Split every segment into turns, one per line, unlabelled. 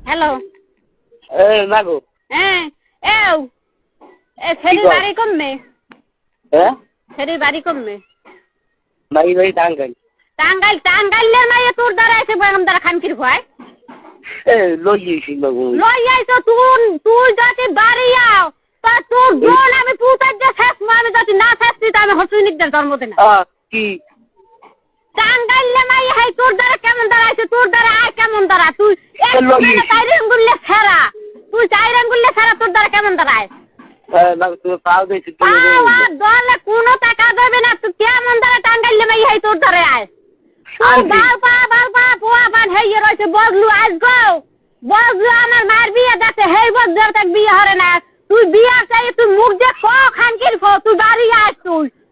hello
মাগো
হ্যাঁ ছেড়ে বাড়ি কমবে ছেড়ে বাড়ি কমবে
বাড়ি বাড়ি টাঙ্গাইল
টাঙ্গাইলের মাইয়া তোর দ্বারা এসে বেগম দ্বারা খানকির ভয়
লই আইছি মাগো
লই আইছো তুই যদি বাড়ি আও তা তোর বোন আমি পুতার যে শেষ আমি যদি না শেষ দিতে আমি হসুনিকদের জন্ম দেনা
কি
টাঙ্গাইলে মাইয়া হাই তোর দ্বারা কেমন দ্বারা আইছে তোর দ্বারা আয় কেমন দ্বারা তুই চাইরাঙ্গুল্লে ছাড়া তোর দ্বারা কেমন দ্বারা আয়
তুমি পাও দিয়েছি
দলে কোনো টাকা দেবে না তুই কেমন দ্বারা টাঙ্গাইলে মাইয়া হাই তোর দ্বারা আয় বালপা পোয়া বান হেয়ে রয়েছে বজলু বজলু আমার মার বিয়ে দেখে হেই বজলু তাক বিয়ে হরে না তুই বিয়ে চাই তুই মুখ যে খানকির তুই বাড়ি আস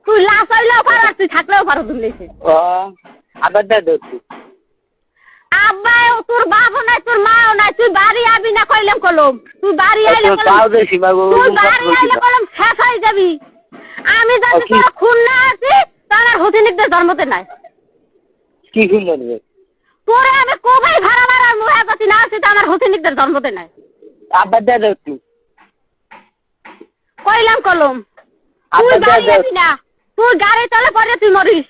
তুই লাশ হইলেও পারো তুই থাকলেও পারো দুলেছে
আবার দাদা
আব্বাও তোর বাপও নাই তোর মাও নাই তুই বাড়ি আবি না কইলাম কলম তুই বাড়ি আইলে তুই বাড়ি আইলে কলম শেষ হয়ে যাবি আমি যদি তোর খুন না আছি তাহলে হতিনিকদের জন্মতে নাই
কি খুন জানবে
তোরে আমি কবে ভাড়া মুহে গতি না আছি তো আমার হতিনিকদের জন্মতে নাই
আবার দাদা তুই
কইলাম কলম তুই বাড়ি আবি না তুই গাড়ি চলে পরে তুই মরিস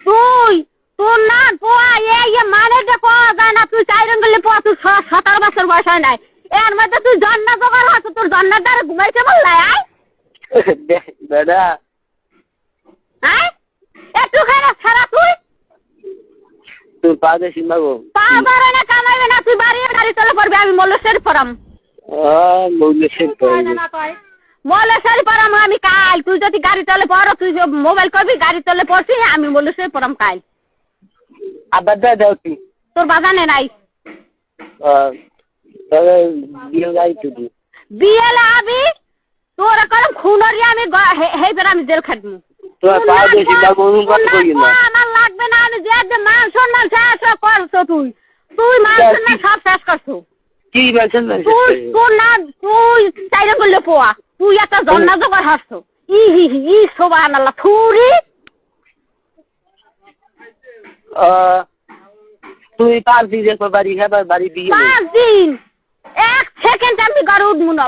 তুই তোর না পোয়া মানে যে পাওয়া যায় না তুই 4 আঙ্গুলে পোয়া তুই 17 বছর বয়স হয় নাই এর মধ্যে তুই জন্ম জোগাড় হচ্ছে তোর জন্মের দ্বারা ঘুমাইতে বললাই
দাদা
একটু খারাপ ছাড়া
তুই পা দেশি মাগো
পা বাড়ে না কামাইবে না তুই বাড়ি গাড়ি চলে পড়বি আমি মল্লেশ্বর পড়াম মল্লেশ্বর পড়াম আমি কাল তুই যদি গাড়ি চলে পড়ো তুই মোবাইল করবি গাড়ি চলে পড়ছি আমি মল্লেশ্বর পড়াম কাল
আবার দাদা তুই
তোর বাজানে নাই বিয়েলে আবি তোর কলম খুনরি আমি হেইবার আমি জেল খাটবো আমার লাগবে না আমি যে মান সম্মান শেষ করছো তুই মান সম্মান সব শেষ করছো
কি বলছেন
তোর না তুই 4 আঙ্গুলে পোয়া তুই একটা জন্না জোগাড় হাসছো ই সুবহানাল্লাহ থুরি
তুই 5 দিন একবার বাড়ি খাবার বাড়ি দিয়ে
5 দিন 1 সেকেন্ড আমি ঘরে উঠবো না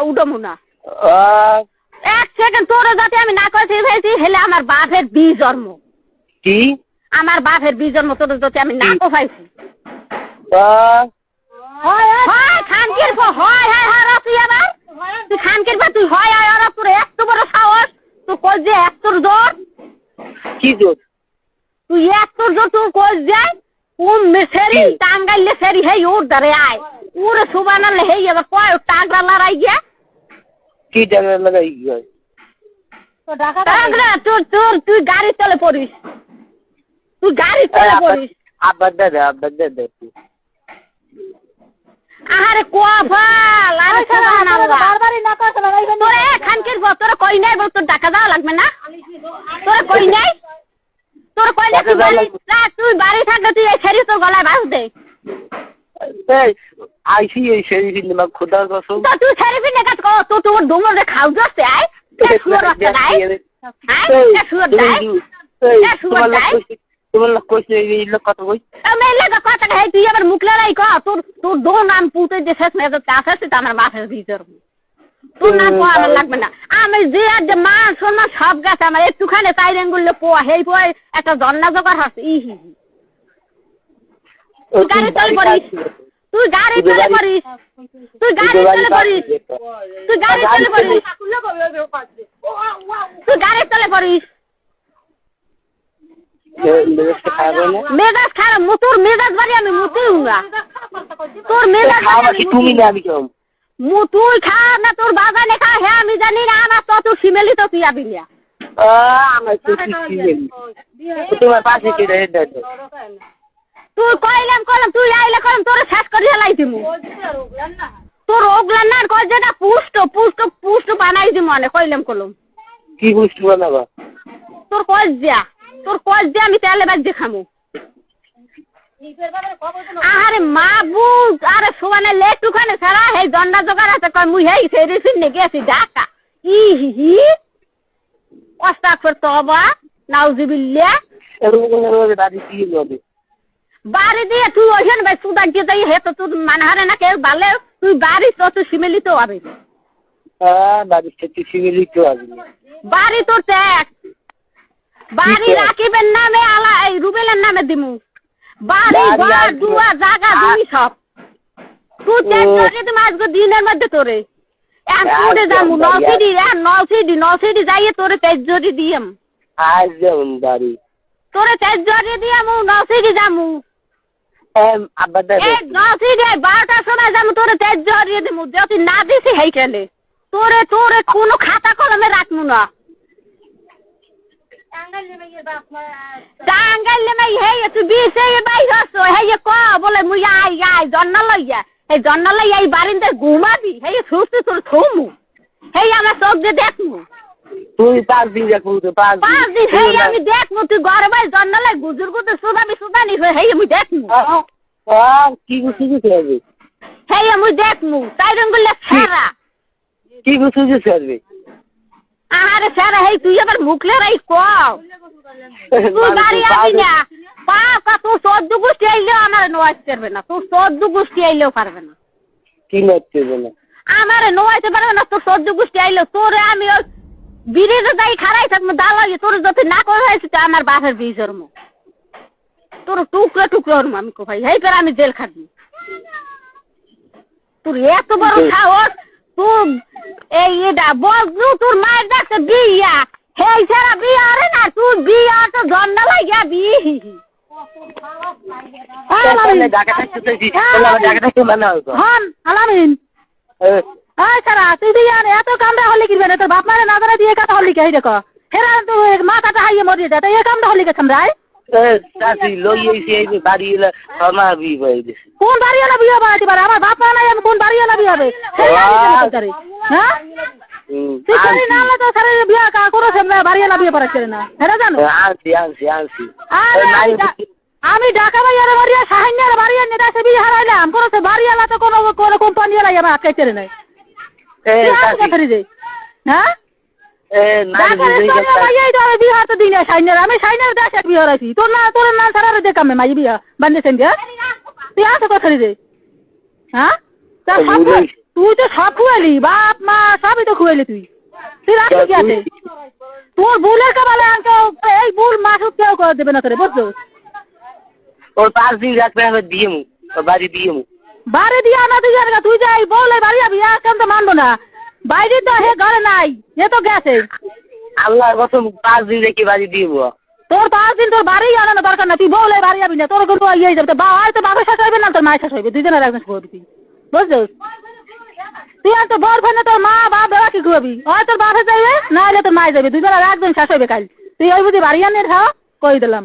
1 সেকেন্ড তোর যাতে আমি না করতে ফেলছি হেলে আমার বাপের জন্ম
কি
আমার বাপের জন্ম তোর যাতে আমি না কোফাইছি হয় খানকির হয় তুই আবার তুই খানকির তুই হয় আর তোর এত বড় সাহস তুই কই যে এত জোর
কি জোর
তুই এত জোর তুই কই যায় কোন মেসেরি টাঙ্গাইলে সেরি হেই ওর ধরে আয় ওরে সুবহানাল্লাহ হেই আবার কয় টাঙ্গা লড়াই গিয়া
কি টাঙ্গা লড়াই গিয়া
তো ঢাকা তুই গাড়ি চলে পড়িস
আবার দাদা
আরে কোয়াফাল আরে সুবহানাল্লাহ বারবারই না কথা না তোরে খানকির তোরে কই নাই বল তোর টাকা দাও লাগবে না তোরে কই নাই তুই বাড়ি থাকলে তুই এই ছেড়ি তোর গলায় বাঁধ দে
আইসি এই ছেড়ি ফিরলে মা খোদার কসম
তো তুই ছেড়ি ফিরলে কাজ কর তো তোর ডুমরে খাও যাচ্ছে আয় শুয়োর রাস্তা নাই
তোমার লোক কইছে এই লোক কত কই
আমি লাগা কথা হে তুই আবার মুখ লড়াই কর তোর দো নাম পুতে যে শেষ মেয়ে কাছে আছে আমার বাপের ভিতর তোর নাম পোয়া আমার লাগবে না আমি যে মান সম্মান সব গাছ আমার একটুখানি 4 আঙ্গুলে পোয়া হেই পোয়া একটা জন্না জোগাড় হচ্ছে তুই গাড়ি চলে পড়িস তুই গাড়ি চলে পড়িস মেজাজ খারাপ তোর মেজাজ বাড়ি আমি মুতেই হুঙ্গা তোর মেজাজ
তুমি না আমি কেমন
তুই খা না তোর বাগানে খা হ্যাঁ আমি জানি না আমার তো তুই শিমেলি তো তুই আবি না
আমার তো শিমেলি তোমার পাশে কে রে
তুই কইলাম তুই আইলে কলম তোর শেষ করিয়া লাই দিমু তোর ওগলান না কই যেটা পুষ্ট বানাই দিমু মানে কইলাম কলম
কি পুষ্ট বানাবা
তোর কই যা আমি তেলে বাজে খামু আরে মাবুজ আরে সুবানে লেটুখানে ছাড়া হে জন্ডা জোগাড় আছে কই মুই হেই সেরি সিনে গেছি ঢাকা ই আস্তাগফির তওবা নাউজুবিল্লাহ
এরকম করে দাদি কি হবে
বাড়ি দিয়ে তুই ওইখানে ভাই সুদান দিয়ে যাই হে তো তুই মানহারে না কেউ বালে তুই বাড়ি তো শিমেলি তো হবে
বাড়ির থেকে শিমেলি তো আসবে
বাড়ি তোর ট্যাক্স বাড়ি রাখিবেন নামে আলা এই রুবেলের নামে দিমু বাড়ি ঘর দুয়ার জায়গা জমি সব তুই ট্যাক্স করে দিম আজকে দিনের মধ্যে তোরে তোরে যামু নলসিডি যাইয়ে তোরে ট্যাক্স জরি দিয়াম
আজ যেমন বাড়ি
তোরে ট্যাক্স জরি দিয়ামু নলসিডি যামু
আব্বা
নলসিডি 12টার সময় যামু তোরে ট্যাক্স জরিয়ে দিমু যদি না দিছি হেইখানে তোরে কোনো খাতা কলমে রাখমু না টাঙ্গাইলে মাই হেই তুই বিছে বাইর হস হেই ক বলে মুই আই জন্না লইয়া এই জন্না লইয়া এই বারিন্দে ঘুমাবি হেই সুস্তি তোর থুমু হেই আমার চোখ দিয়ে দেখমু
তুই 5 দিন দেখবো তো
5 দিন হেই আমি দেখমু তুই ঘরে বাই জন্না লাই গুজুর গুজুর সুদানি হেই আমি দেখমু
কি গুছিয়ে হবে
হেই আমি দেখমু তাই রঙ্গুলে সারা
কি গুছিয়ে হবে
আরে সারা হেই তুই আবার মুখলে রাই ক তুই গাড়ি আবি না পাপা তুই 14 গোষ্ঠী আইলেও আমার নোয়াইতে পারবে না তুই 14 গোষ্ঠী আইলেও পারবে না
কি নড়তে না
আমার নোয়াইতে পারবে না তুই 14 গোষ্ঠী আইলেও তোরে আমি ওই বিড়িতে যাই খারাই থাকবো দালাই তোর যদি না করে হয়েছে তো আমার বাপের বীজের মুখ তোর টুকরো টুকরো আমি কো ভাই হেই করে আমি জেল খাটবি তোর এত বড় সাহস তুই এই এটা বজলু তোর মায়ের ডাকছে বিয়া হেই সারা বিয়া রে না তুই বিয়া তো জন্ম লাগিয়া বি
ঢাকা থাকতে মানে
হন আলামিন সারা তুই বিয়া এত কামড়া হলি কি তোর বাপ মারে না ধরে দিয়ে কথা হলি কে দেখো হেরা তো মাথাটা হাইয়ে মরিয়ে যায় এই কামড়া হলি কে সামরাই
চাষি লইয়েছি এই বাড়ি এলে আমার বিয়ে হয়ে গেছে
কোন বাড়ি এলা বিয়ে বাড়াতে পারে আমার বাপ মা নাই আমি কোন বাড়ি এলা বিয়ে হবে হ্যাঁ তুই না তো সারে বিয়ে কা করো সামনে বাড়ি এলা বিয়ে পারছে না হেরা জানো
আনছি
আমি ঢাকা বাইরে বাড়িয়া সাহান্যার বাড়িয়া নেতা সে বিয়ে হারাইলাম কোনো সে বাড়ি এলা তো কোনো কোনো কোম্পানি এলা আমার আটকাইতে নাই হ্যাঁ বিহার তো দিনে সাইনের আমি সাইনের দেশে বিয়ে হারাইছি তোর না সারা দেখামে মাই বিয়া বান্ধেছেন দিয়া তুই আসো কথা রে হ্যাঁ তুই তো সব খুয়ালি বাপ মা সবই তো খুয়ালি তুই রাখবি কি আছে তোর ভুলের কাবালে এই ভুল মাস কেউ করে দেবে না তোরে বুঝছো
ওর 5 দিন রাখবে আমি দিয়ে মু বাড়ি দিয়ে মু
বাড়ি দিয়া না তুই যাই বলে বাড়ি যাবি কেন তো মানবো না বাইরে তো হে ঘরে নাই এ তো গেছে
আল্লাহর কসম 5 দিন রেখে বাড়ি দিব
তোর 5 দিন তোর বাড়ি আনানো দরকার না তুই বলে বাড়ি যাবি না তোর কিন্তু ইয়ে যাবে তো বাবার সাথে হবে না তোর মায়ের সাথে হবে দুজনের একজন করবি বুঝছো তুই আর তো বর ফেনে তোর মা বাপ বেড়া কি করবি হয় তোর বাপে যাইবে না হলে তোর মায়ে যাবে দুজনের একজন শেষ হবে কাল তুই ওই বুঝি বাড়ি আনে খাও কই দিলাম